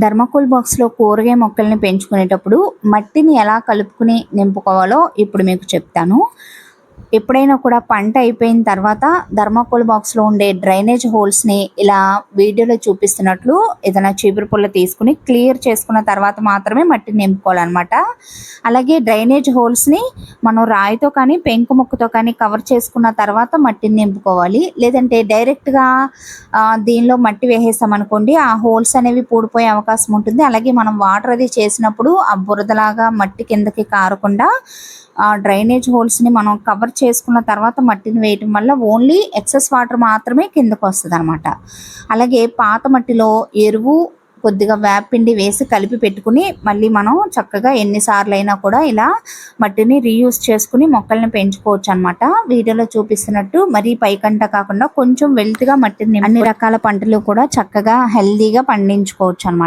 Thermocol బాక్స్‌లో కూరగాయ మొక్కల్ని పెంచుకునేటప్పుడు మట్టిని ఎలా కలుపుకొని నింపుకోవాలో ఇప్పుడు మీకు చెప్తాను. ఎప్పుడైనా కూడా పంట అయిపోయిన తర్వాత థర్మాకోల్ బాక్స్‌లో ఉండే డ్రైనేజ్ హోల్స్‌ని ఇలా వీడియోలో చూపిస్తున్నట్లు ఏదైనా చీపురు పుల్ల తీసుకొని క్లియర్ చేసుకున్న తర్వాత మాత్రమే మట్టిని నింపుకోవాలనమాట. అలాగే డ్రైనేజ్ హోల్స్‌ని మనం రాయితో కానీ, పెంకు ముక్కతో కానీ కవర్ చేసుకున్న తర్వాత మట్టిని నింపుకోవాలి. లేదంటే డైరెక్ట్‌గా దీనిలో మట్టి వేసేసామనుకోండి, ఆ హోల్స్ అనేవి పూడిపోయే అవకాశం ఉంటుంది. అలాగే మనం వాటర్ అది చేసినప్పుడు ఆ బురదలాగా మట్టి కిందకి కారకుండా డ్రైనేజ్ హోల్స్‌ని మనం కవర్ చేసుకున్న తర్వాత మట్టిని వేయటం వల్ల ఓన్లీ ఎక్సెస్ వాటర్ మాత్రమే కిందకొస్తదనమాట. అలాగే పాత మట్టిలో ఎరువు, కొద్దిగా వేపపిండి వేసి కలిపి పెట్టుకుని మళ్ళీ మనం చక్కగా ఎన్నిసార్లైనా కూడా ఇలా మట్టిని రీయూజ్ చేసుకుని మొక్కల్ని పెంచుకోవచ్చనమాట. వీడియోలో చూపిస్తున్నట్టు మరీ పైకంట కాకుండా కొంచెం వెల్త్‌గా మట్టిని అన్ని రకాల పంటలు కూడా చక్కగా హెల్తీగా పండించుకోవచ్చనమాట.